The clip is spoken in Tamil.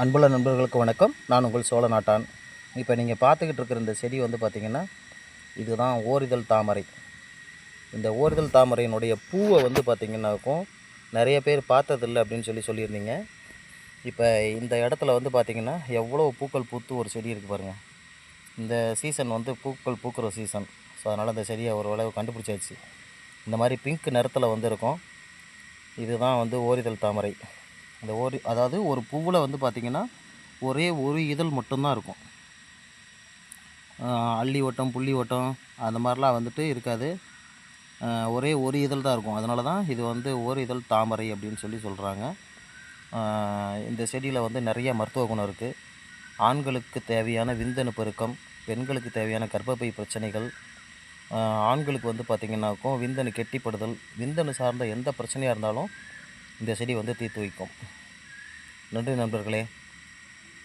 அன்புள்ள நண்பர்களுக்கு வணக்கம். நான் உங்கள் சோழ நாட்டான். இப்போ நீங்கள் பார்த்துக்கிட்டு இருக்கிற இந்த செடி வந்து பார்த்திங்கன்னா, இதுதான் ஓரிதழ் தாமரை. இந்த ஓரிதழ் தாமரையினுடைய பூவை வந்து பார்த்திங்கன்னாக்கும் நிறைய பேர் பார்த்ததில்லை அப்படின்னு சொல்லியிருந்தீங்க. இப்போ இந்த இடத்துல வந்து பார்த்திங்கன்னா எவ்வளோ பூக்கள் பூத்து ஒரு செடி இருக்குது பாருங்கள். இந்த சீசன் வந்து பூக்கள் பூக்கிற சீசன். ஸோ அதனால் இந்த செடியை ஓரளவு கண்டுபிடிச்சாச்சு. இந்த மாதிரி பிங்க் நிறத்தில் வந்து இருக்கும். இதுதான் வந்து ஓரிதழ் தாமரை. இந்த அதாவது ஒரு பூவில் வந்து பார்த்திங்கன்னா ஒரே ஒரு இதழ் மட்டும்தான் இருக்கும். அள்ளி வட்டம், புள்ளி வட்டம் அந்த மாதிரிலாம் வந்துட்டு இருக்காது. ஒரே ஒரு இதழ் தான் இருக்கும். அதனால தான் இது வந்து ஓர் இதழ் தாமரை அப்படின்னு சொல்கிறாங்க. இந்த செடியில் வந்து நிறைய மருத்துவ குணம் இருக்குது. ஆண்களுக்கு தேவையான விந்தணு பெருக்கம், பெண்களுக்கு தேவையான கர்ப்பப்பை பிரச்சனைகள், ஆண்களுக்கு வந்து பார்த்திங்கன்னாக்கும் விந்தணு கெட்டிப்படுதல், விந்தணு சார்ந்த எந்த பிரச்சனையாக இருந்தாலும் இந்த செடி வந்து தீர்த்து வைக்கும். நன்றி நண்பர்களே.